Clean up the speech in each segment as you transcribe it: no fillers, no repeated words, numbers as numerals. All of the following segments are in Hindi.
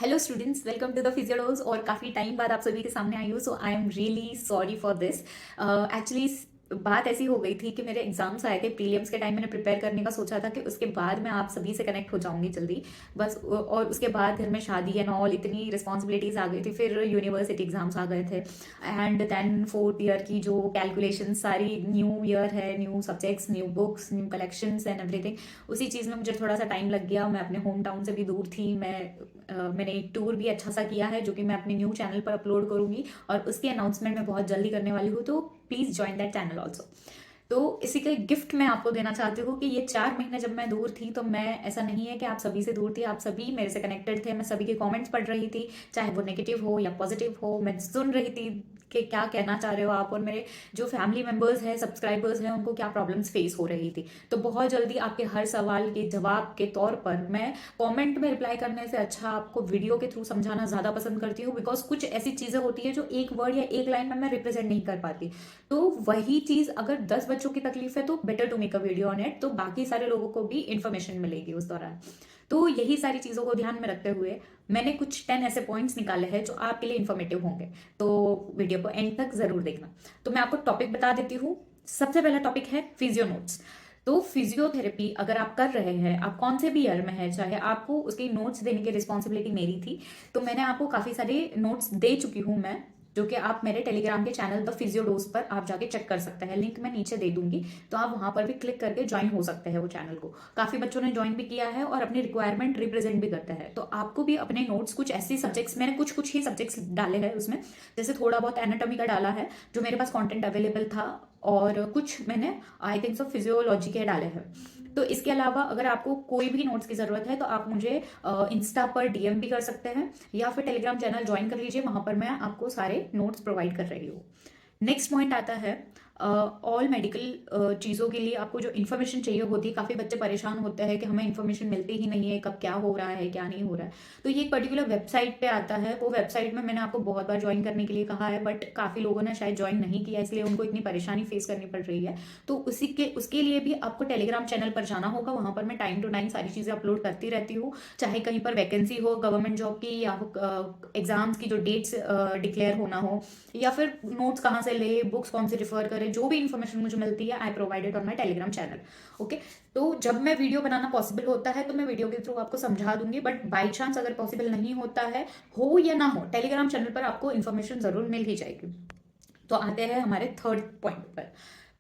Hello students, welcome to the Physiodose. और काफ़ी टाइम बाद आप सभी के सामने आई हूँ, so I am really sorry for this. Actually बात ऐसी हो गई थी कि मेरे एग्जाम्स आए थे, प्रीलिम्स के टाइम मैंने प्रिपेयर करने का सोचा था कि उसके बाद मैं आप सभी से कनेक्ट हो जाऊंगी जल्दी बस। और उसके बाद घर में शादी एंड ऑल, इतनी रिस्पॉन्सिबिलिटीज़ आ गई थी, फिर यूनिवर्सिटी एग्जाम्स आ गए थे एंड देन फोर्थ ईयर की जो कैलकुलेशन, सारी न्यू ईयर है, new subjects, new books, new collections and everything. उसी चीज़ में मुझे थोड़ा सा टाइम लग गया। मैं अपने होम टाउन से भी दूर थी। मैंने एक टूर भी अच्छा सा किया है जो कि मैं अपने न्यू चैनल पर अपलोड करूंगी और उसकी अनाउंसमेंट मैं बहुत जल्दी करने वाली हूँ, तो please join that channel also. तो इसी का एक गिफ्ट मैं आपको देना चाहती हूँ कि ये 4 महीने जब मैं दूर थी, तो मैं, ऐसा नहीं है कि आप सभी से दूर थी, आप सभी मेरे से कनेक्टेड थे। मैं सभी के कमेंट्स पढ़ रही थी, चाहे वो नेगेटिव हो या पॉजिटिव हो, मैं सुन रही थी कि क्या कहना चाह रहे हो आप, और मेरे जो फैमिली मेंबर्स हैं, सब्सक्राइबर्स हैं, उनको क्या प्रॉब्लम्स फेस हो रही थी। तो बहुत जल्दी आपके हर सवाल के जवाब के तौर पर मैं कमेंट में रिप्लाई करने से अच्छा आपको वीडियो के थ्रू समझाना ज़्यादा पसंद करती हूँ, बिकॉज कुछ ऐसी चीज़ें होती है जो एक वर्ड या एक लाइन में मैं रिप्रेजेंट नहीं कर पाती। तो वही चीज़ अगर 10 बच्चों की तकलीफ है तो better to make a video on it, तो बाकी सारे लोगों को भी इंफॉर्मेशन मिलेगी उस दौरान। तो यही सारी चीज़ों को ध्यान में रखते हुए मैंने कुछ 10 ऐसे पॉइंट्स निकाले हैं जो आपके लिए इन्फॉर्मेटिव होंगे। तो वीडियो को एंड तक ज़रूर देखना। तो मैं आपको टॉपिक बता देती हूँ। सबसे पहला टॉपिक है फिजियो नोट्स। तो फिजियोथेरेपी अगर आप कर रहे हैं, आप कौन से भी ईयर में है, चाहे आपको उसके नोट्स देने की रिस्पॉन्सिबिलिटी मेरी थी, तो मैंने आपको काफ़ी सारे नोट्स दे चुकी हूँ मैं, जो कि आप मेरे टेलीग्राम के चैनल द फिजियो डोज पर आप जाके चेक कर सकते हैं। लिंक मैं नीचे दे दूंगी, तो आप वहां पर भी क्लिक करके ज्वाइन हो सकते हैं वो चैनल को। काफ़ी बच्चों ने ज्वाइन भी किया है और अपनी रिक्वायरमेंट रिप्रेजेंट भी करते हैं। तो आपको भी अपने नोट्स, कुछ ऐसी सब्जेक्ट्स, मैंने कुछ कुछ ही सब्जेक्ट्स डाले हैं उसमें, जैसे थोड़ा बहुत एनाटॉमी का डाला है जो मेरे पास कंटेंट अवेलेबल था, और कुछ मैंने आई थिंक सो फिजियोलॉजी के डाले हैं। तो इसके अलावा अगर आपको कोई भी नोट्स की ज़रूरत है तो आप मुझे इंस्टा पर डीएम भी कर सकते हैं, या फिर टेलीग्राम चैनल ज्वाइन कर लीजिए, वहां पर मैं आपको सारे नोट्स प्रोवाइड कर रही हूँ। नेक्स्ट पॉइंट आता है ऑल मेडिकल चीज़ों के लिए आपको जो इन्फॉर्मेशन चाहिए होती है। काफ़ी बच्चे परेशान होते हैं कि हमें इन्फॉर्मेशन मिलती ही नहीं है, कब क्या हो रहा है क्या नहीं हो रहा है। तो ये एक पर्टिकुलर वेबसाइट पे आता है। वो वेबसाइट में मैंने आपको बहुत बार ज्वाइन करने के लिए कहा है, बट काफ़ी लोगों ने शायद ज्वाइन नहीं किया, इसलिए उनको इतनी परेशानी फेस करनी पड़ रही है। तो उसके लिए भी आपको टेलीग्राम चैनल पर जाना होगा। वहाँ पर मैं टाइम टू टाइम सारी चीज़ें अपलोड करती रहती हूँ, चाहे कहीं पर वैकेंसी हो गवर्नमेंट जॉब की, या एग्जाम्स की जो डेट्स डिक्लेयर होना हो, या फिर नोट्स कहाँ से ले, बुक्स कौन से रिफर करें, जो भी इन्फॉर्मेशन मुझे मिलती है I provided on my Telegram channel. Okay. तो जब मैं वीडियो बनाना पॉसिबल होता है तो मैं वीडियो के थ्रू आपको समझा दूंगी, बट बाई चांस अगर पॉसिबल नहीं होता है, हो या ना हो, टेलीग्राम चैनल पर आपको इन्फॉर्मेशन जरूर मिल ही जाएगी। तो आते हैं हमारे थर्ड पॉइंट पर।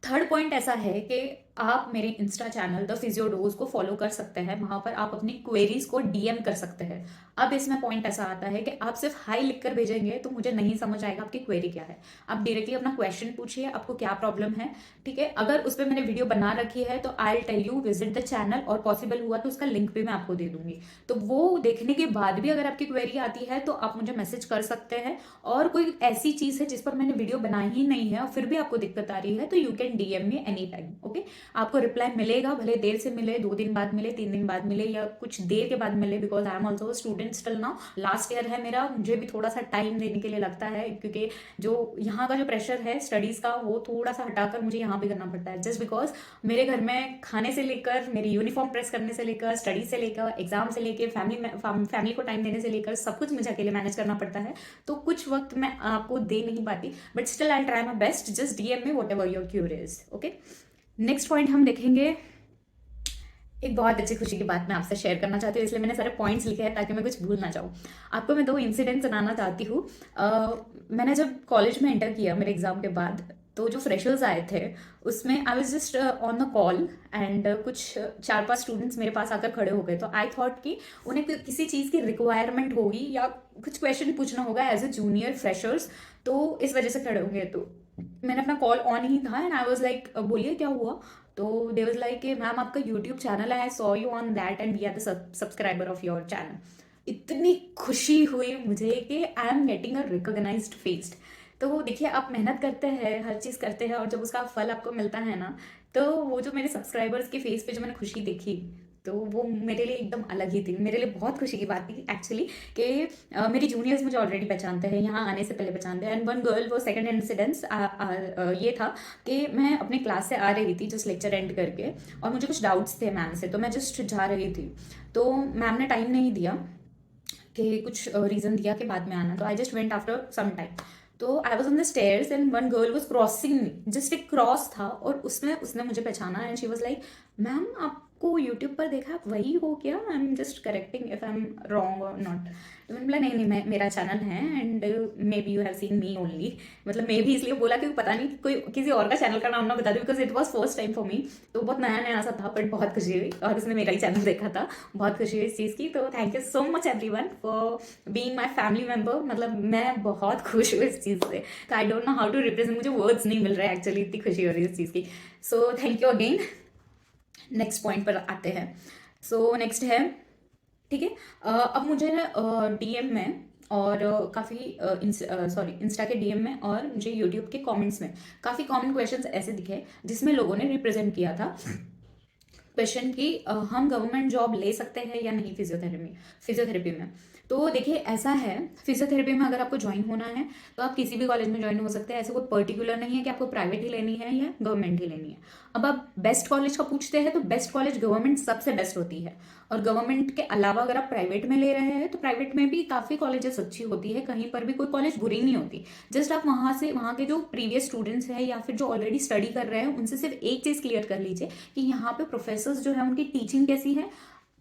थर्ड पॉइंट ऐसा है कि आप मेरे इंस्टा चैनल द फिजियोडोज को फॉलो कर सकते हैं। वहां पर आप अपनी क्वेरीज को डीएम कर सकते हैं। अब इसमें पॉइंट ऐसा आता है कि आप सिर्फ हाई लिखकर भेजेंगे तो मुझे नहीं समझ आएगा आपकी क्वेरी क्या है। आप डायरेक्टली अपना क्वेश्चन पूछिए, आपको क्या प्रॉब्लम है, ठीक है। अगर उस पर मैंने वीडियो बना रखी है तो I tell you visit the channel, और पॉसिबल हुआ तो उसका लिंक भी मैं आपको दे दूंगी। तो वो देखने के बाद भी अगर आपकी क्वेरी आती है तो आप मुझे मैसेज कर सकते हैं। और कोई ऐसी चीज है जिस पर मैंने वीडियो बनाई ही नहीं है और फिर भी आपको दिक्कत आ रही है, तो you can DM me any time. Okay. आपको रिप्लाई मिलेगा, भले देर से मिले, 2 दिन बाद मिले, 3 दिन बाद मिले, या कुछ देर के बाद मिले, because I am also student still now. Last year है मेरा, मुझे भी थोड़ा सा टाइम देने के लिए लगता है, क्योंकि जो यहाँ का जो प्रेशर है स्टडीज का, वो थोड़ा सा हटाकर मुझे यहाँ भी करना पड़ता है, जस्ट बिकॉज मेरे घर में खाने से लेकर, मेरी यूनिफॉर्म प्रेस करने से लेकर, स्टडी से लेकर, एग्जाम से लेकर, फैमिली को टाइम देने से लेकर, सब कुछ मुझे अकेले मैनेज करना पड़ता है। तो कुछ वक्त मैं आपको दे नहीं पाती, but still I try my best. Just DM में whatever your curious. Okay. Next point हम देखेंगे। एक बहुत अच्छी खुशी की बात मैं आपसे शेयर करना चाहती हूँ, इसलिए मैंने सारे पॉइंट्स लिखे हैं ताकि मैं कुछ भूल ना जाऊँ। आपको मैं 2 इंसिडेंट सुनाना चाहती हूँ। मैंने जब कॉलेज में एंटर किया मेरे एग्जाम के बाद, तो जो फ्रेशर्स आए थे उसमें I was just on the call, and कुछ 4-5 स्टूडेंट्स मेरे पास आकर खड़े हो गए। तो आई थॉट कि उन्हें किसी चीज़ की रिक्वायरमेंट होगी या कुछ क्वेश्चन पूछना होगा एज ए जूनियर फ्रेशर्स, तो इस वजह से खड़े होंगे। तो मैंने अपना कॉल ऑन ही था एंड आई वाज लाइक, बोलिए क्या हुआ। तो दे वाज लाइक कि मैम आपका यूट्यूब चैनल है, I saw you on that and we are the subscriber of your channel. इतनी खुशी हुई मुझे कि I am getting a recognised face. तो देखिए, आप मेहनत करते हैं, हर चीज़ करते हैं, और जब उसका फल आपको मिलता है ना, तो वो जो मेरे सब्सक्राइबर्स के फेस पे जो मैंने खुशी देखी, तो वो मेरे लिए एकदम अलग ही थी। मेरे लिए बहुत खुशी की बात थी एक्चुअली कि मेरी जूनियर्स मुझे ऑलरेडी पहचानते हैं, यहाँ आने से पहले पहचानते हैं। एंड वन गर्ल, वो सेकंड इंसिडेंस ये था कि मैं अपने क्लास से आ रही थी जस्ट लेक्चर एंड करके, और मुझे कुछ डाउट्स थे मैम से, तो मैं जस्ट जा रही थी, तो मैम ने टाइम नहीं दिया। कि कुछ रीज़न दिया कि बाद में आना, तो I just went after some time. तो I was on the stairs and one girl was crossing me, just एक क्रॉस था और उसमें उसने मुझे पहचाना and she was like, ma'am आपको यूट्यूब पर देखा, आप वही हो क्या? I am just correcting if I am wrong और नॉट। तो मैंने बोला नहीं नहीं, मैं मेरा चैनल है and maybe you have seen me only. मतलब मे भी इसलिए बोला क्योंकि पता नहीं कोई किसी और का चैनल का नाम ना बता दे, because it was first time for me. तो बहुत नया नया सा था, बट बहुत खुशी हुई और उसने मेरा ही चैनल देखा था, बहुत खुशी हुई इस चीज़ की। तो thank you so much everyone for being my family member. मतलब मैं बहुत खुश हूँ इस चीज़ से, तो I don't know how to represent, मुझे वर्ड्स नहीं मिल रहे एक्चुअली, इतनी खुशी हो रही है इस चीज़ की। So thank you again. Next point पर आते हैं। सो नेक्स्ट है, ठीक है, अब मुझे डीएम में और काफ़ी सॉरी इंस्टा के डीएम में और मुझे यूट्यूब के कमेंट्स में काफ़ी कॉमन क्वेश्चंस ऐसे दिखे जिसमें लोगों ने रिप्रेजेंट किया था क्वेश्चन कि हम गवर्नमेंट जॉब ले सकते हैं या नहीं फिजियोथेरेपी में। तो देखिए ऐसा है, फिजियोथेरेपी में अगर आपको ज्वाइन होना है तो आप किसी भी कॉलेज में ज्वाइन हो सकते हैं, ऐसे कोई पर्टिकुलर नहीं है कि आपको प्राइवेट ही लेनी है या गवर्नमेंट ही लेनी है। अब आप बेस्ट कॉलेज का पूछते हैं तो बेस्ट कॉलेज गवर्नमेंट सबसे बेस्ट होती है, और गवर्नमेंट के अलावा अगर आप प्राइवेट में ले रहे हैं तो प्राइवेट में भी काफ़ी कॉलेजेस अच्छी होती है, कहीं पर भी कोई कॉलेज बुरी नहीं होती। जस्ट आप वहाँ से, वहाँ के जो प्रीवियस स्टूडेंट्स हैं या फिर जो ऑलरेडी स्टडी कर रहे हैं उनसे सिर्फ एक चीज़ क्लियर कर लीजिए कि यहाँ पे प्रोफेसर्स जो है उनकी टीचिंग कैसी है,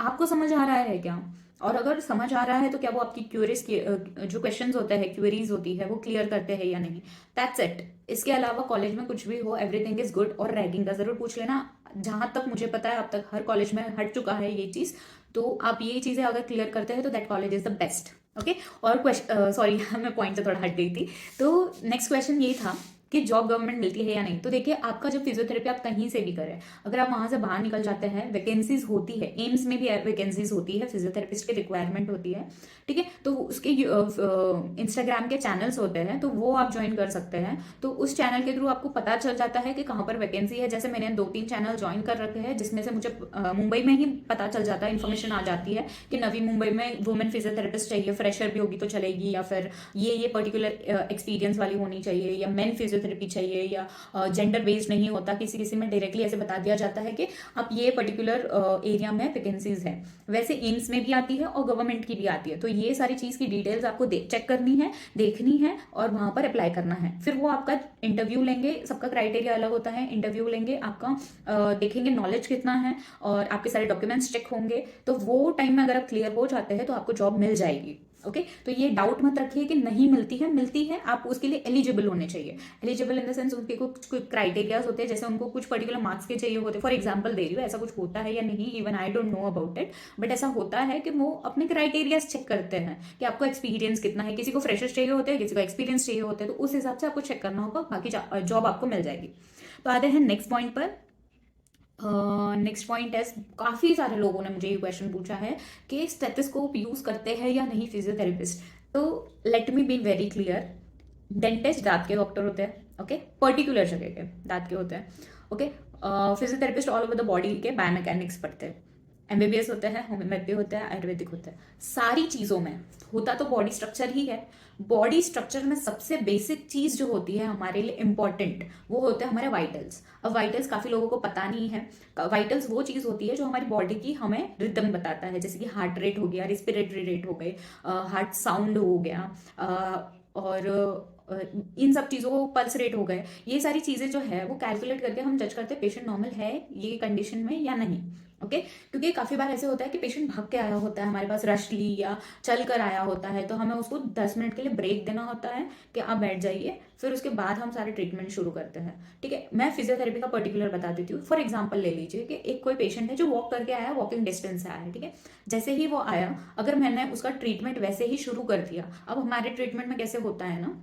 आपको समझ आ रहा है क्या, और अगर समझ आ रहा है तो क्या वो आपकी क्यूरीज जो क्वेश्चंस होते हैं, क्यूरीज होती है, वो क्लियर करते हैं या नहीं। That's it. इसके अलावा कॉलेज में कुछ भी हो, एवरीथिंग इज गुड। और रैगिंग का जरूर पूछ लेना, जहां तक मुझे पता है अब तक हर कॉलेज में हट चुका है ये चीज। तो आप ये चीजें अगर क्लियर करते हैं तो that college is the best. Okay. और क्वेश्चन, सॉरी मैं पॉइंट से थोड़ा हट गई थी। तो नेक्स्ट क्वेश्चन ये था कि जॉब गवर्नमेंट मिलती है या नहीं। तो देखिए आपका जब फिजियोथेरेपी आप कहीं से भी करें, अगर आप वहां से बाहर निकल जाते हैं, वैकेंसीज होती है, एम्स में भी वैकेंसीज होती है, फिजियोथेरेपिस्ट की रिक्वायरमेंट होती है, ठीक है। तो उसके इंस्टाग्राम के चैनल्स होते हैं तो वो आप ज्वाइन कर सकते हैं। तो उस चैनल के थ्रू आपको पता चल जाता है कि कहाँ पर वैकेंसी है। जैसे मैंने 2-3 चैनल ज्वाइन कर रखे हैं जिसमें से मुझे मुंबई में ही पता चल जाता है, इन्फॉर्मेशन आ जाती है कि नवी मुंबई में वुमेन फिजियोथेरेपिस्ट चाहिए, फ्रेशर भी होगी तो चलेगी, या फिर ये पर्टिकुलर एक्सपीरियंस वाली होनी चाहिए, या मेन फिजियोथेरेपी चाहिए, या जेंडर बेस्ड नहीं होता, किसी किसी में डायरेक्टली ऐसे बता दिया जाता है कि आप ये पर्टिकुलर एरिया में वैकेंसीज है। वैसे एम्स में भी आती है और गवर्नमेंट की भी आती है। तो ये सारी चीज़ की डिटेल्स आपको चेक करनी है, देखनी है और वहां पर अप्लाई करना है। फिर वो आपका इंटरव्यू लेंगे, सबका क्राइटेरिया अलग होता है, इंटरव्यू लेंगे आपका, देखेंगे नॉलेज कितना है और आपके सारे डॉक्यूमेंट्स चेक होंगे। तो वो टाइम में अगर आप क्लियर हो जाते हैं तो आपको जॉब मिल जाएगी। ओके। तो ये डाउट मत रखिए कि नहीं मिलती है, मिलती है। आप उसके लिए एलिजिबल होने चाहिए। एलिजिबल इन द सेंस उनके कुछ क्राइटेरियाज होते हैं, जैसे उनको कुछ पर्टिकुलर मार्क्स के चाहिए होते हैं। फॉर एग्जांपल दे रही हूँ, ऐसा कुछ होता है या नहीं, even I don't know about it, but ऐसा होता है कि वो अपने क्राइटेरियाज चेक करते हैं कि आपको एक्सपीरियंस कितना है। किसी को फ्रेशर्स चाहिए होते हैं, किसी को एक्सपीरियंस चाहिए होते हैं, तो उस हिसाब से आपको चेक करना होगा, बाकी जॉब आपको मिल जाएगी। तो आते हैं नेक्स्ट पॉइंट पर। नेक्स्ट पॉइंट है, काफ़ी सारे लोगों ने मुझे ये क्वेश्चन पूछा है कि स्टेथोस्कोप यूज़ करते हैं या नहीं फिजियोथेरेपिस्ट। तो let me be very clear, dentist दांत के डॉक्टर होते हैं, ओके, पर्टिकुलर जगह के दांत के होते हैं, okay. Physiotherapist all over the body के बायोमैकेनिक्स पढ़ते हैं, एमबीबीएस होता है, होम्योपैथी होता है, आयुर्वेदिक होता है। सारी चीज़ों में होता तो बॉडी स्ट्रक्चर ही है। बॉडी स्ट्रक्चर में सबसे बेसिक चीज़ जो होती है हमारे लिए इंपॉर्टेंट, वो होते हैं हमारे वाइटल्स। अब वाइटल्स काफ़ी लोगों को पता नहीं है। वाइटल्स वो चीज़ होती है जो हमारी बॉडी की हमें रिदम बताता है, जैसे कि हार्ट रेट हो गया, रिस्पिरेटरी रेट हो गए, हार्ट साउंड हो गया, और इन सब चीज़ों को पल्स रेट हो गए। ये सारी चीज़ें जो है वो कैलकुलेट करके हम जज करते हैं पेशेंट नॉर्मल है ये कंडीशन में या नहीं। ओके। क्योंकि काफ़ी बार ऐसे होता है कि पेशेंट भाग के आया होता है हमारे पास, रशली या चल कर आया होता है, तो हमें उसको 10 मिनट के लिए ब्रेक देना होता है कि आप बैठ जाइए, फिर उसके बाद हम सारे ट्रीटमेंट शुरू करते हैं, ठीक है। मैं फिजियोथेरेपी का पर्टिकुलर बता देती हूँ। फॉर एग्जाम्पल ले लीजिए कि एक कोई पेशेंट है जो वॉक करके आया, वॉकिंग डिस्टेंस से आया है, ठीक है। जैसे ही वो आया, अगर मैंने उसका ट्रीटमेंट वैसे ही शुरू कर दिया, अब हमारे ट्रीटमेंट में कैसे होता है ना,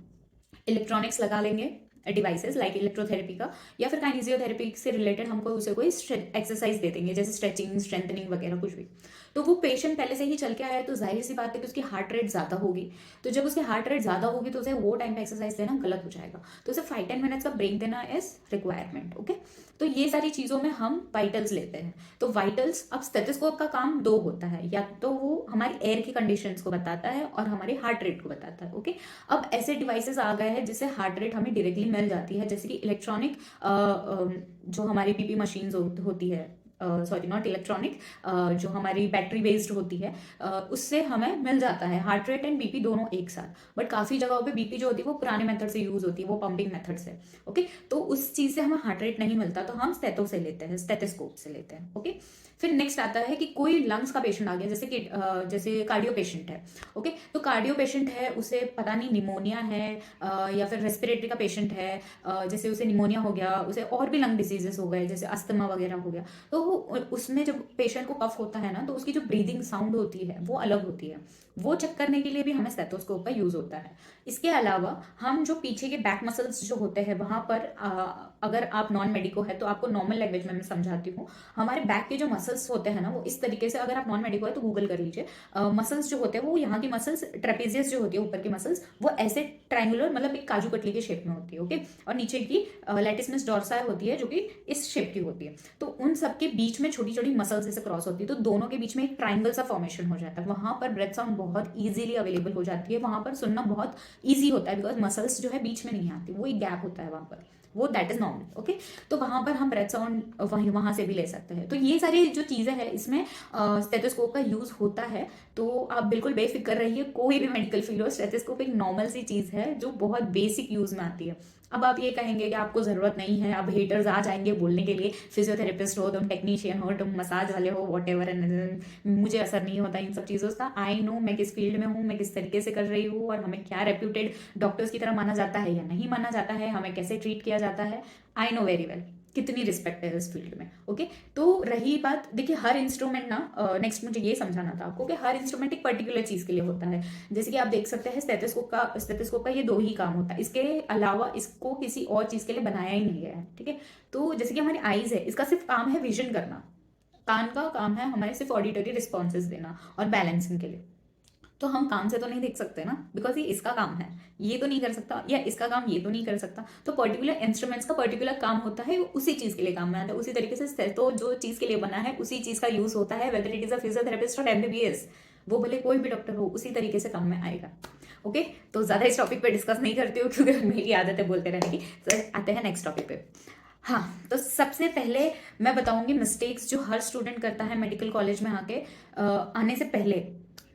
इलेक्ट्रॉनिक्स लगा लेंगे, डिवाइसेस लाइक इलेक्ट्रोथेरेपी का, या फिर काइनेसियोथेरेपी से रिलेटेड हमको उसे कोई एक्सरसाइज दे देंगे, जैसे स्ट्रेचिंग, स्ट्रेंथनिंग वगैरह कुछ भी। तो वो पेशेंट पहले से ही चल के आया है तो जाहिर सी बात है कि उसकी हार्ट रेट ज़्यादा होगी। तो जब उसकी हार्ट रेट ज़्यादा होगी तो उसे वो टाइम पे एक्सरसाइज देना गलत हो जाएगा। तो उसे 5-10 मिनट्स का ब्रेक देना इज रिक्वायरमेंट, ओके। तो ये सारी चीज़ों में हम वाइटल्स लेते हैं। तो वाइटल्स, अब स्टेथोस्कोप का काम दो होता है, या तो वो हमारी एयर की कंडीशंस को बताता है और हमारे हार्ट रेट को बताता है, ओके। अब ऐसे डिवाइसेस आ गए हैं जिससे हार्ट रेट हमें डायरेक्टली मिल जाती है, जैसे कि इलेक्ट्रॉनिक जो हमारी बीपी मशीन्स होती है, सॉरी नॉट इलेक्ट्रॉनिक, जो हमारी बैटरी बेस्ड होती है, उससे हमें मिल जाता है हार्ट रेट एंड बीपी दोनों एक साथ। बट काफ़ी जगहों पे बीपी जो होती है वो पुराने मेथड से यूज़ होती है, वो पंपिंग मेथड से। ओके, तो उस चीज़ से हमें हार्ट रेट नहीं मिलता, तो हम स्टेथो से लेते हैं, स्टेथोस्कोप से लेते हैं। ओके, फिर नेक्स्ट आता है कि कोई लंग्स का पेशेंट आ गया, जैसे कि जैसे कार्डियो पेशेंट है। ओके, तो कार्डियो पेशेंट है, उसे पता नहीं निमोनिया है या फिर रेस्पिरेटरी का पेशेंट है, जैसे उसे निमोनिया हो गया, उसे और भी लंग डिजीजेस हो गए जैसे अस्थमा वगैरह हो गया, तो उसमें जब पेशेंट को कफ होता है ना, तो उसकी जो ब्रीदिंग साउंड होती है वो अलग होती है। वो चेक करने के लिए भी हमें स्टेथोस्कोप का यूज होता है। इसके अलावा हम जो पीछे के बैक मसल्स जो होते हैं वहां पर अगर आप नॉन मेडिको है तो आपको नॉर्मल लैंग्वेज में मैं समझाती हूँ। हमारे बैक के जो मसल्स होते हैं ना, वो इस तरीके से, अगर आप नॉन मेडिको है तो गूगल कर लीजिए, मसल्स जो होते हैं वो यहाँ की मसल्स ट्रेपेजियस जो होती है, ऊपर की मसल्स वो ऐसे ट्रायंगुलर, मतलब एक काजू कतली के शेप में होती है। ओके, और नीचे की लैटिसमस डोर्सा होती है जो कि इस शेप की होती है। तो उन सबके बीच में छोटी छोटी मसल्स ऐसे क्रॉस होती है, तो दोनों के बीच में एक ट्राइंगल सा फॉर्मेशन हो जाता है। वहां पर ब्रेथ साउंड बहुत इजीली अवेलेबल हो जाती है, वहां पर सुनना बहुत ईजी होता है, बिकॉज मसल्स जो है बीच में नहीं आती, वो एक गैप होता है वहां पर, वो दैट इज नॉर्मल। ओके, तो वहां पर हम ब्रेथ साउंड वहां से भी ले सकते हैं। तो ये सारी जो चीजें हैं इसमें स्टेथोस्कोप का यूज होता है। तो आप बिल्कुल बेफिक्र रहिए, कोई भी मेडिकल फील्ड हो, स्टेथोस्कोप एक नॉर्मल सी चीज है जो बहुत बेसिक यूज में आती है। अब आप ये कहेंगे कि आपको जरूरत नहीं है, अब हेटर्स आ जाएंगे बोलने के लिए, फिजियोथेरेपिस्ट हो तुम, टेक्नीशियन हो तुम, मसाज वाले हो, वॉट एवर, मुझे असर नहीं होता इन सब चीज़ों का। आई नो मैं किस फील्ड में हूँ, मैं किस तरीके से कर रही हूँ, और हमें क्या रेप्यूटेड डॉक्टर्स की तरह माना जाता है या नहीं माना जाता है, हमें कैसे ट्रीट किया जाता है। आई नो वेरी वेल कितनी रिस्पेक्ट है इस फील्ड में। ओके, तो रही बात, देखिए हर इंस्ट्रूमेंट ना, नेक्स्ट मुझे ये समझाना था आपको कि हर इंस्ट्रूमेंट एक पर्टिकुलर चीज के लिए होता है। जैसे कि आप देख सकते हैं स्टेथोस्कोप का ये दो ही काम होता है, इसके अलावा इसको किसी और चीज के लिए बनाया ही नहीं गया है। ठीक है, तो जैसे कि हमारी आईज है, इसका सिर्फ काम है विजन करना, कान का काम है हमारे सिर्फ ऑडिटरी रिस्पॉन्सेज देना और बैलेंसिंग के लिए। तो हम कान से तो नहीं देख सकते ना, बिकॉज ये इसका काम है, ये तो नहीं कर सकता, या इसका काम ये तो नहीं कर सकता। तो पर्टिकुलर इंस्ट्रूमेंट्स का पर्टिकुलर काम होता है, वो उसी चीज के लिए काम में आता है। उसी तरीके से तो जो चीज के लिए बना है उसी चीज का यूज होता है, whether it is a physiotherapist और एमबीबीएस, वो भले कोई भी डॉक्टर हो उसी तरीके से काम में आएगा। ओके, तो ज्यादा इस टॉपिक पे डिस्कस नहीं करती हूँ क्योंकि मेरी आदत है बोलते रहने की। तो आते हैं नेक्स्ट टॉपिक पे। हाँ, तो सबसे पहले मैं बताऊंगी मिस्टेक्स जो हर स्टूडेंट करता है मेडिकल कॉलेज में आके, आने से पहले।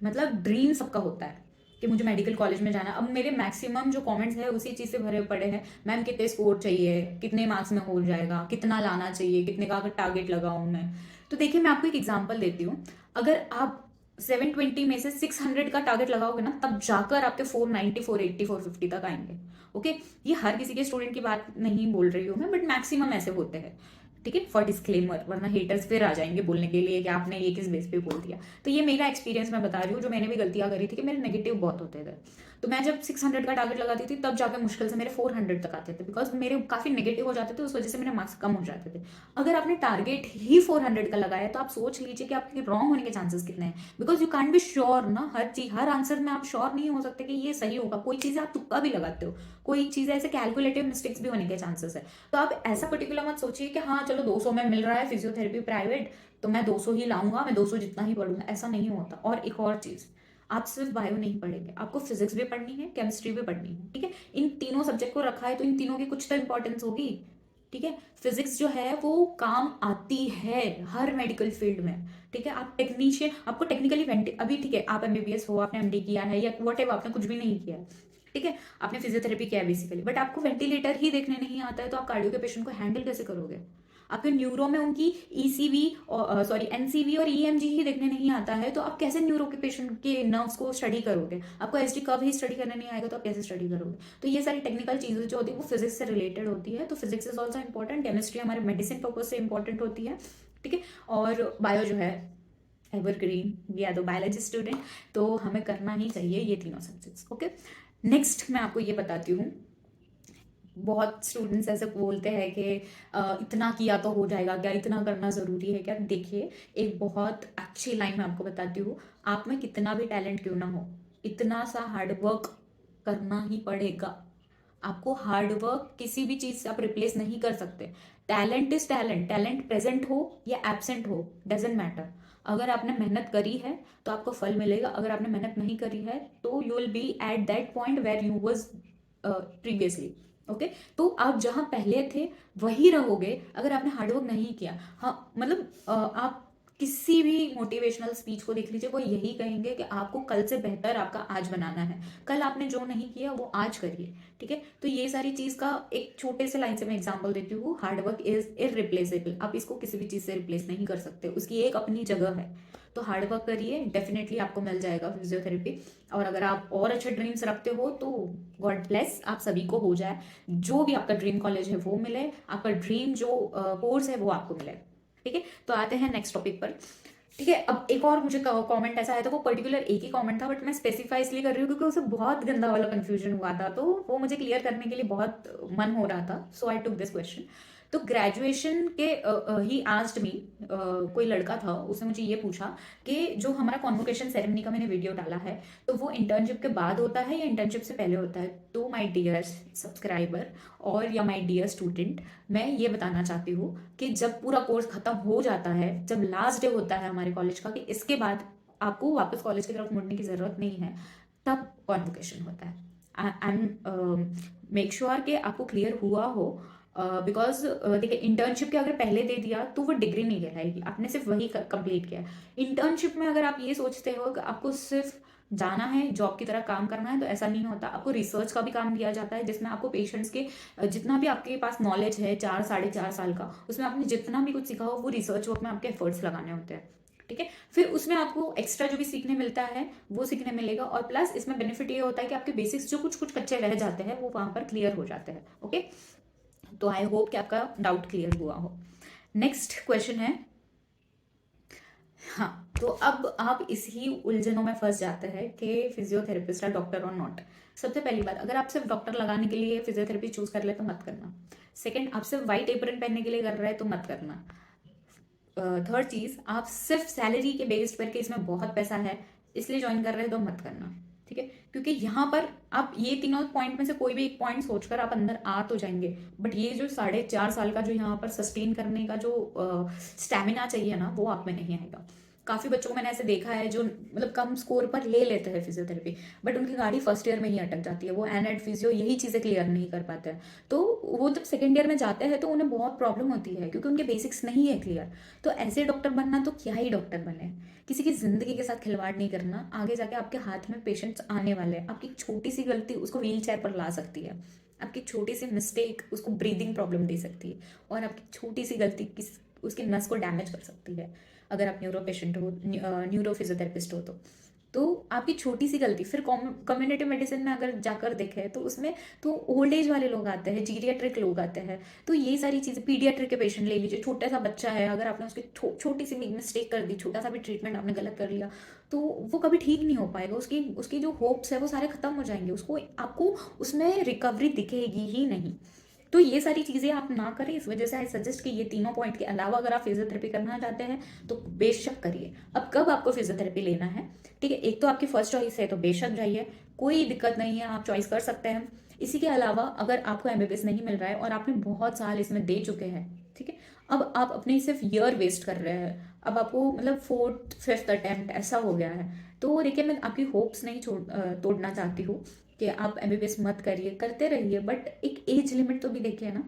मतलब ड्रीम सबका होता है कि मुझे मेडिकल कॉलेज में जाना। अब मेरे मैक्सिमम जो कमेंट्स है उसी चीज़ से भरे पड़े हैं, मैम कितने स्कोर चाहिए, कितने मार्क्स में हो जाएगा, कितना लाना चाहिए, कितने का टारगेट लगाऊं मैं। तो देखिए मैं आपको एक एग्जांपल देती हूँ। अगर आप 720 में से 600 का टारगेट लगाओगे ना, तब जाकर आपके 490, 480, 450 तक आएंगे। ओके, ये हर किसी के स्टूडेंट की बात नहीं बोल रही हूँ मैं, बट मैक्सिमम ऐसे होते हैं। ठीक है, फॉर डिस्क्लेमर, वरना हेटर्स फिर आ जाएंगे बोलने के लिए कि आपने ये किस बेस पे बोल दिया। तो ये मेरा एक्सपीरियंस मैं बता रही हूँ, जो मैंने भी गलतियां करी थी कि मेरे नेगेटिव बहुत होते थे। तो मैं जब 600 का टारगेट लगाती थी तब जाकर मुश्किल से मेरे 400 तक आते थे, बिकॉज मेरे काफी नेगेटिव हो जाते थे, उस वजह से मेरे मार्क्स कम हो जाते थे। अगर आपने टारगेट ही 400 का लगाया तो आप सोच लीजिए कि आपके रॉन्ग होने के चांसेस कितने हैं, because you can't be sure ना, हर चीज हर आंसर में आप श्योर नहीं हो सकते कि ये सही होगा। कोई चीज आप तुक्का भी लगाते हो, कोई चीज ऐसे कैलकुलेटिव मिस्टेक्स भी होने के चांसेस है। तो आप ऐसा पर्टिकुलर मत सोचिए कि हाँ चलो 200 में मिल रहा है फिजियोथेरेपी प्राइवेट, तो मैं 200 ही लाऊंगा, मैं 200 जितना ही पढ़ूंगा, ऐसा नहीं होता। और एक और चीज, आप सिर्फ बायो नहीं पढ़ेंगे, आपको फिजिक्स भी पढ़नी है, केमिस्ट्री भी पढ़नी है। ठीक है, इन तीनों सब्जेक्ट को रखा है तो इन तीनों की कुछ तो इंपॉर्टेंस होगी। ठीक है, फिजिक्स जो है वो काम आती है हर मेडिकल फील्ड में। ठीक है, आप टेक्नीशियन, आपको टेक्निकली अभी ठीक है आप एमबीबीएस हो, आपने एमडी किया है या वट एवर, आपने कुछ भी नहीं किया है, ठीक है, आपने फिजियोथेरेपी किया है बेसिकली, बट आपको वेंटिलेटर ही देखने नहीं आता है, तो आप कार्डियो के पेशेंट को हैंडल कैसे करोगे? आपके न्यूरो में उनकी ईसीवी और सॉरी एनसीवी और ईएमजी ही देखने नहीं आता है, तो आप कैसे न्यूरो के पेशेंट के नर्व्स को स्टडी करोगे? आपको एसडी कर्व ही स्टडी करने नहीं आएगा तो आप कैसे स्टडी करोगे? तो ये सारी टेक्निकल चीजें जो होती है वो फिजिक्स से रिलेटेड होती है। तो physics is also important, chemistry हमारे मेडिसिन पर्पज से इंपॉर्टेंट होती है। ठीक है, और बायो जो है evergreen, we are the biology student, तो हमें करना ही चाहिए ये तीनों सब्जेक्ट्स। ओके, नेक्स्ट मैं आपको ये बताती हूँ। बहुत स्टूडेंट्स ऐसे बोलते हैं कि इतना किया तो हो जाएगा क्या, इतना करना ज़रूरी है क्या? देखिए, एक बहुत अच्छी लाइन मैं आपको बताती हूँ, आप में कितना भी टैलेंट क्यों ना हो, इतना सा हार्डवर्क करना ही पड़ेगा। आपको हार्डवर्क किसी भी चीज़ से आप रिप्लेस नहीं कर सकते। Talent is talent, talent present हो या एबसेंट हो, डजेंट मैटर। अगर आपने मेहनत करी है तो आपको फल मिलेगा, अगर आपने मेहनत नहीं करी है तो you will be at that point where you was previously. Okay, तो आप जहाँ पहले थे वही रहोगे अगर आपने हार्डवर्क नहीं किया। हाँ, मतलब आप किसी भी मोटिवेशनल स्पीच को देख लीजिए, वो यही कहेंगे कि आपको कल से बेहतर आपका आज बनाना है। कल आपने जो नहीं किया वो आज करिए, ठीक है। तो ये सारी चीज का एक छोटे से लाइन से मैं एग्जांपल देती हूँ। हार्डवर्क इज इररिप्लेसेबल, आप इसको किसी भी चीज से रिप्लेस नहीं कर सकते, उसकी एक अपनी जगह है। तो हार्डवर्क करिए, डेफिनेटली आपको मिल जाएगा फिजियोथेरेपी। और अगर आप और अच्छे ड्रीम्स रखते हो तो गॉड ब्लेस, आप सभी को हो जाए। जो भी आपका ड्रीम कॉलेज है वो मिले, आपका ड्रीम जो कोर्स है वो आपको मिले, ठीक है। तो आते हैं नेक्स्ट टॉपिक पर, ठीक है। अब एक और मुझे कमेंट ऐसा आया था, वो पर्टिकुलर एक ही कमेंट था, बट मैं स्पेसिफाई इसलिए कर रही हूँ क्योंकि उसे बहुत गंदा वाला कंफ्यूजन हुआ था, तो वो मुझे क्लियर करने के लिए बहुत मन हो रहा था, सो आई टुक दिस क्वेश्चन। तो ग्रेजुएशन के ही आस्क्ड मी, कोई लड़का था, उसने मुझे ये पूछा कि जो हमारा कॉन्वोकेशन सेरेमनी का मैंने वीडियो डाला है, तो वो इंटर्नशिप के बाद होता है या इंटर्नशिप से पहले होता है। तो माय डियर सब्सक्राइबर और या माय डियर स्टूडेंट, मैं ये बताना चाहती हूँ कि जब पूरा कोर्स खत्म हो जाता है, जब लास्ट डे होता है हमारे कॉलेज का, कि इसके बाद आपको वापस कॉलेज की तरफ मुड़ने की जरूरत नहीं है, तब कॉन्वोकेशन होता है। आई एम मेक श्योर कि आपको क्लियर हुआ हो, बिकॉज देखिए, इंटर्नशिप के अगर पहले दे दिया तो वो डिग्री नहीं कहलाएगी, आपने सिर्फ वही कंप्लीट किया। इंटर्नशिप में अगर आप ये सोचते हो कि आपको सिर्फ जाना है, जॉब की तरह काम करना है, तो ऐसा नहीं होता। आपको रिसर्च का भी काम दिया जाता है, जिसमें आपको पेशेंट्स के जितना भी आपके पास नॉलेज है 4 साढ़े 4 साल का, उसमें आपने जितना भी कुछ सीखा हो वो रिसर्च वर्क में आपके एफर्ट्स लगाने होते हैं, ठीक है। फिर उसमें आपको एक्स्ट्रा जो भी सीखने मिलता है वो सीखने मिलेगा, और प्लस इसमें बेनिफिट ये होता है कि आपके बेसिक्स जो कुछ कुछ कच्चे रह जाते हैं वो वहां पर क्लियर हो जाते हैं, ओके। तो आई होप कि आपका डाउट क्लियर हुआ हो। नेक्स्ट क्वेश्चन है, हाँ, तो अब आप इसी उलझनों में फंस जाते हैं कि फिजियोथेरेपिस्ट है डॉक्टर और नॉट। सबसे पहली बात, अगर आप सिर्फ डॉक्टर लगाने के लिए फिजियोथेरेपी चूज कर ले तो मत करना। सेकंड, आप सिर्फ वाइट एप्रन पहनने के लिए कर रहे हैं तो मत करना। थर्ड चीज, आप सिर्फ सैलरी के बेस्ड पर के इसमें बहुत पैसा है इसलिए ज्वाइन कर रहे हैं तो मत करना, ठीक है। क्योंकि यहाँ पर आप ये तीनों पॉइंट में से कोई भी एक पॉइंट सोचकर आप अंदर आ तो जाएंगे, बट ये जो 4.5 साल का जो यहाँ पर सस्टेन करने का जो स्टेमिना चाहिए ना, वो आप में नहीं आएगा। काफी बच्चों को मैंने ऐसे देखा है जो मतलब कम स्कोर पर ले लेते हैं फिजियोथेरेपी, बट उनकी गाड़ी फर्स्ट ईयर में ही अटक जाती है, वो एड फिजियो यही चीजें क्लियर नहीं कर पाते हैं। तो वो जब सेकेंड ईयर में जाते हैं तो उन्हें बहुत प्रॉब्लम होती है क्योंकि उनके बेसिक्स नहीं है क्लियर। तो ऐसे डॉक्टर बनना तो क्या ही डॉक्टर बने, किसी की जिंदगी के साथ खिलवाड़ नहीं करना। आगे जाके आपके हाथ में पेशेंट्स आने वाले हैं, आपकी छोटी सी गलती उसको व्हील चेयर पर ला सकती है, आपकी छोटी सी मिस्टेक उसको ब्रीदिंग प्रॉब्लम दे सकती है, और आपकी छोटी सी गलती उसकी नस को डैमेज कर सकती है। अगर आप न्यूरो पेशेंट हो, न्यूरो फिजियोथेरेपिस्ट हो तो आपकी छोटी सी गलती, फिर कम्युनिटी मेडिसिन में अगर जाकर देखें तो उसमें तो ओल्ड एज वाले लोग आते हैं, जीरियाट्रिक लोग आते हैं। तो ये सारी चीज़ें, पीडियाट्रिक के पेशेंट ले लीजिए, छोटा सा बच्चा है, अगर आपने उसकी छोटी सी मिस्टेक कर दी, छोटा सा भी ट्रीटमेंट आपने गलत कर लिया, तो वो कभी ठीक नहीं हो पाएगा। उसकी उसकी जो होप्स है वो सारे खत्म हो जाएंगे, उसको आपको उसमें रिकवरी दिखेगी ही नहीं। तो ये सारी चीज़ें आप ना करें, इस वजह से आई सजेस्ट कि ये तीनों पॉइंट के अलावा अगर आप फिजियोथेरेपी करना चाहते हैं तो बेशक करिए। अब कब आपको फिजियोथेरेपी लेना है, ठीक है, एक तो आपकी फर्स्ट चॉइस है तो बेशक जाइए, कोई दिक्कत नहीं है, आप चॉइस कर सकते हैं। इसी के अलावा अगर आपको एमबीबीएस नहीं मिल रहा है और आपने बहुत साल इसमें दे चुके हैं, ठीक है, अब आप अपने सिर्फ ईयर वेस्ट कर रहे हैं, अब आपको मतलब फोर्थ फिफ्थ अटेम्प्ट ऐसा हो गया है। तो देखिए, मैं आपकी होप्स नहीं तोड़ना चाहती हूँ कि आप एमबीबीएस मत करिए, करते रहिए, बट एक एज लिमिट तो भी देखिए ना।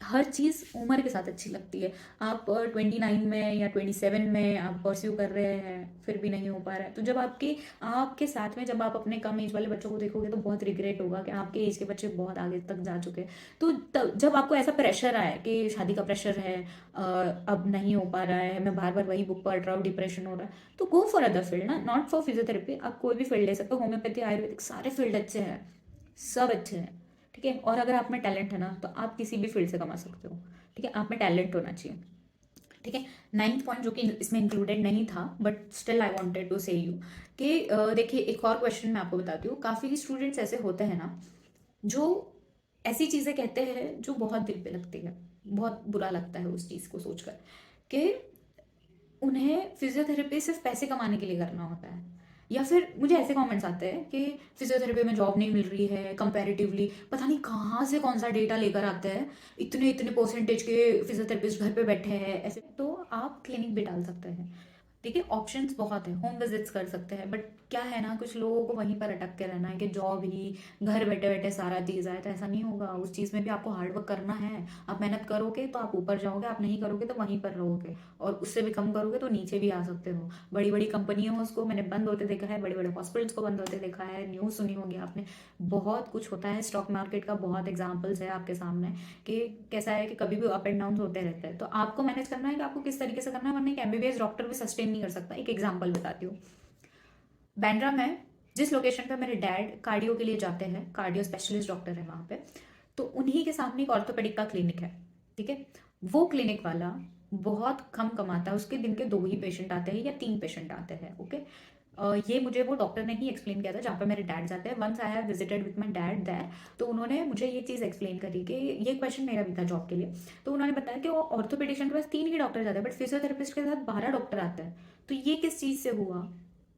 हर चीज़ उम्र के साथ अच्छी लगती है। आप 29 में या 27 में आप परस्यू कर रहे हैं, फिर भी नहीं हो पा रहा है, तो जब आपके आपके साथ में जब आप अपने कम एज वाले बच्चों को देखोगे तो बहुत रिग्रेट होगा कि आपके एज के बच्चे बहुत आगे तक जा चुके हैं। तो जब आपको ऐसा प्रेशर आए कि शादी का प्रेशर है, अब नहीं हो पा रहा है, मैं बार बार वही बुक पढ़ रहा हूँ, डिप्रेशन हो रहा है, तो गो फॉर अदर फील्ड ना, नॉट फॉर फिजियोथेरेपी। आप कोई भी फील्ड ले सकते हो, होम्योपैथी, आयुर्वेदिक, सारे फील्ड अच्छे हैं, सब अच्छे हैं, ठीक है। और अगर आप में टैलेंट है ना तो आप किसी भी फील्ड से कमा सकते हो, ठीक है, आप में टैलेंट होना चाहिए, ठीक है। नाइन्थ पॉइंट जो कि इसमें इंक्लूडेड नहीं था, but still I wanted to say you कि देखिए, एक और क्वेश्चन मैं आपको बताती हूँ। काफ़ी स्टूडेंट्स ऐसे होते हैं ना जो ऐसी चीज़ें कहते हैं जो बहुत दिल पे लगती है, बहुत बुरा लगता है उस चीज़ को सोचकर कि उन्हें फिजियोथेरेपी सिर्फ पैसे कमाने के लिए करना होता है। या फिर मुझे ऐसे कमेंट्स आते हैं कि फिजियोथेरेपी में जॉब नहीं मिल रही है, कंपैरेटिवली पता नहीं कहाँ से कौन सा डेटा लेकर आते हैं, इतने इतने परसेंटेज के फिजियोथेरेपिस्ट घर पे बैठे हैं ऐसे। तो आप क्लिनिक भी डाल सकते हैं, ठीक है, ऑप्शंस बहुत है, होम विजिट्स कर सकते हैं, बट क्या है ना, कुछ लोगों को वहीं पर अटक के रहना है कि जॉब ही, घर बैठे बैठे सारा चीज़ आए, तो ऐसा नहीं होगा। उस चीज़ में भी आपको हार्डवर्क करना है। आप मेहनत करोगे तो आप ऊपर जाओगे, आप नहीं करोगे तो वहीं पर रहोगे, और उससे भी कम करोगे तो नीचे भी आ सकते हो। बड़ी बड़ी कंपनियों को मैंने बंद होते देखा है, बड़े बड़े हॉस्पिटल्स को बंद होते देखा है, न्यूज़ सुनी होगी आपने। बहुत कुछ होता है, स्टॉक मार्केट का बहुत एग्जाम्पल्स है आपके सामने कि कैसा है कि कभी भी अप एंड डाउन होते रहते हैं। तो आपको मैनेज करना है कि आपको किस तरीके से करना है, वरना एक एमबीबीएस डॉक्टर भी सस्टेन नहीं कर सकता। एक एग्जांपल बताती हूँ। बैंड्रा में जिस लोकेशन पे मेरे डैड कार्डियो के लिए जाते हैं, कार्डियो स्पेशलिस्ट डॉक्टर है वहाँ पे, तो उन्हीं के सामने एक ऑर्थोपेडिक का क्लिनिक है। ठीक है, वो क्लिनिक वाला बहुत कम कमाता है, उसके दिन के 2 ही पेशेंट आते हैं या 3 पेशेंट आते हैं। ओके, ये मुझे वो डॉक्टर ने ही एक्सप्लेन किया था जहाँ पे मेरे डैड जाते हैं। Once I have visited with my dad that, तो उन्होंने मुझे ये चीज़ एक्सप्लेन करी कि ये क्वेश्चन मेरा भी था जॉब के लिए। तो उन्होंने बताया कि वो ऑर्थोपेडिशियन के पास 3 ही डॉक्टर जाते हैं, बट फिजियोथेरेपिस्ट के साथ 12 डॉक्टर आते हैं। तो ये किस चीज़ से हुआ?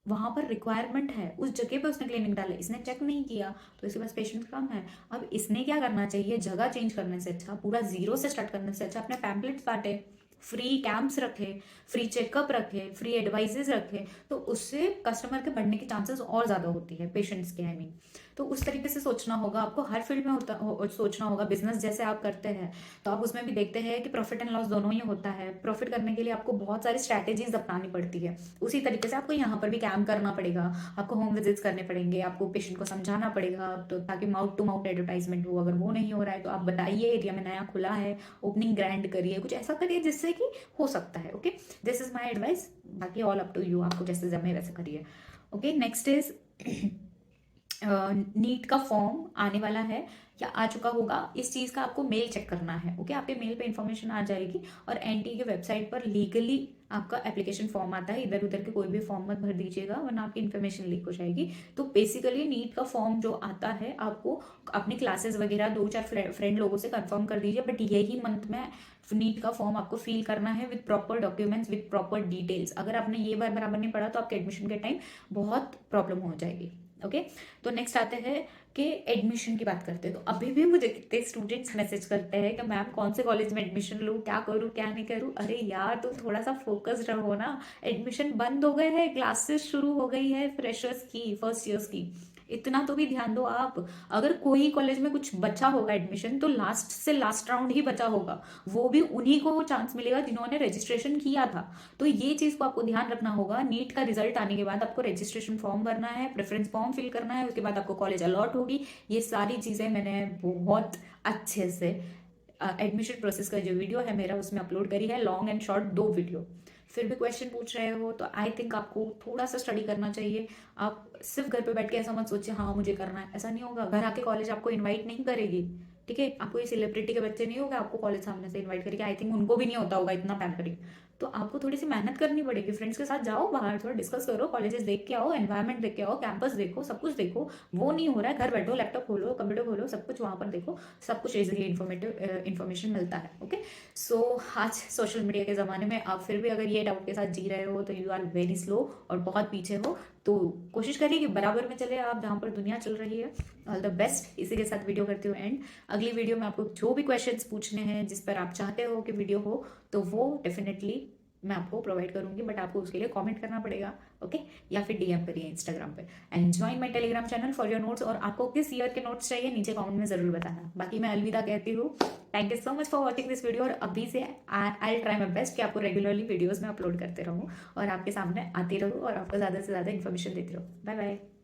वहां पर रिक्वायरमेंट है, उस जगह पे उसने क्लिनिक डाला, इसने चेक नहीं किया, तो इसके पास पेशेंट कम है। अब इसने क्या करना चाहिए, जगह चेंज करने से अच्छा, पूरा जीरो से स्टार्ट करने से अच्छा, अपने पैम्पलेट्स बांटे, फ्री कैंप्स रखे, फ्री चेकअप रखे, फ्री एडवाइजेज रखे, तो उससे कस्टमर के बढ़ने की चांसेस और ज़्यादा होती है, पेशेंट्स के आई मीन। तो उस तरीके से सोचना होगा आपको, हर फील्ड में सोचना होगा। बिजनेस जैसे आप करते हैं तो आप उसमें भी देखते हैं कि प्रॉफिट एंड लॉस दोनों ही होता है। प्रॉफिट करने के लिए आपको बहुत सारी स्ट्रैटेजीज अपनानी पड़ती है। उसी तरीके से आपको यहाँ पर भी कैम्प करना पड़ेगा, आपको होम विजिट्स करने पड़ेंगे, आपको पेशेंट को समझाना पड़ेगा, तो ताकि माउथ टू माउथ एडवर्टाइजमेंट हो। अगर वो नहीं हो रहा है तो आप बताइए, एरिया में नया खुला है, ओपनिंग ग्रैंड करिए, कुछ ऐसा करिए जिससे कि हो सकता है। Okay, this is my advice, बाकी ऑल अप टू यू, आपको जैसे जमे वैसे करिए। ओके, नेक्स्ट इज नीट का फॉर्म आने वाला है या आ चुका होगा, इस चीज़ का आपको मेल चेक करना है। ओके, आपके मेल पे इन्फॉर्मेशन आ जाएगी, और एनटीए के वेबसाइट पर लीगली आपका एप्लीकेशन फॉर्म आता है। इधर उधर के कोई भी फॉर्म मत भर दीजिएगा, वरना आपकी इन्फॉर्मेशन लीक हो जाएगी। तो बेसिकली नीट का फॉर्म जो आता है, आपको अपनी क्लासेस वगैरह 2-4 फ्रेंड लोगों से कंफर्म कर दीजिए, बट यही मंथ में नीट का फॉर्म आपको फिल करना है with proper documents, with proper details. अगर आपने ये बार बराबर नहीं पढ़ा तो आपके एडमिशन के टाइम बहुत प्रॉब्लम हो जाएगी। ओके, तो नेक्स्ट आते हैं कि एडमिशन की बात करते हैं। तो अभी भी मुझे कितने स्टूडेंट्स मैसेज करते हैं कि मैम कौन से कॉलेज में एडमिशन लूँ, क्या करूँ क्या नहीं करूँ। अरे यार, तुम थोड़ा सा फोकस्ड रहो ना। एडमिशन बंद हो गए हैं, क्लासेस शुरू हो गई है फ्रेशर्स की, फर्स्ट ईयर्स की, इतना तो भी ध्यान दो आप। अगर कोई कॉलेज में कुछ बचा होगा एडमिशन, तो लास्ट से लास्ट राउंड ही बचा होगा, वो भी उन्हीं को चांस मिलेगा जिन्होंने रजिस्ट्रेशन किया था। तो ये चीज को आपको ध्यान रखना होगा। नीट का रिजल्ट आने के बाद आपको रजिस्ट्रेशन फॉर्म भरना है, प्रेफरेंस फॉर्म फिल करना है, उसके बाद आपको कॉलेज अलॉट होगी। ये सारी चीजें मैंने बहुत अच्छे से एडमिशन प्रोसेस का जो वीडियो है मेरा, उसमें अपलोड करी है, लॉन्ग एंड शॉर्ट 2 वीडियो। फिर भी क्वेश्चन पूछ रहे हो तो आई थिंक आपको थोड़ा सा स्टडी करना चाहिए। आप सिर्फ घर पे बैठ के ऐसा मत सोचिए हाँ मुझे करना है, ऐसा नहीं होगा। घर आके कॉलेज आपको इनवाइट नहीं करेगी, ठीक है। आपको ये सेलिब्रिटी के बच्चे नहीं होगा आपको कॉलेज सामने से इनवाइट करेगी, आई थिंक उनको भी नहीं होता होगा इतना पैम्परिंग। तो आपको थोड़ी सी मेहनत करनी पड़ेगी, फ्रेंड्स के साथ जाओ बाहर, थोड़ा डिस्कस करो, कॉलेजेस देख के आओ, एनवायरमेंट देख के आओ, कैंपस देखो, सब कुछ देखो। वो नहीं हो रहा है, घर बैठो, लैपटॉप खोलो, कंप्यूटर खोलो, सब कुछ वहां पर देखो, सब कुछ इजिली इन्फॉर्मेशन मिलता है। ओके, सो आज सोशल मीडिया के ज़माने में आप फिर भी अगर ये डाउट के साथ जी रहे हो तो यू आर वेरी स्लो और बहुत पीछे हो। तो कोशिश करिए कि बराबर में चले आप जहाँ पर दुनिया चल रही है। ऑल द बेस्ट, इसी के साथ वीडियो करती हूँ एंड। अगली वीडियो में आपको जो भी क्वेश्चंस पूछने हैं, जिस पर आप चाहते हो कि वीडियो हो, तो वो डेफिनेटली मैं आपको प्रोवाइड करूंगी, बट आपको उसके लिए कमेंट करना पड़ेगा। ओके, या फिर डीएम करिए इंस्टाग्राम पे। And join my Telegram channel for your notes. और आपको किस ईयर के नोट्स चाहिए नीचे कमेंट में जरूर बताना। बाकी मैं अलविदा कहती हूँ। Thank you so much for watching this video. और अभी से आई ट्राई माई बेस्ट कि आपको रेगुलरली वीडियोज में अपलोड करते रहूँ और आपके सामने आती रहूँ और आपको ज़्यादा से ज़्यादा इन्फॉर्मेशन देती रहूँ। Bye bye.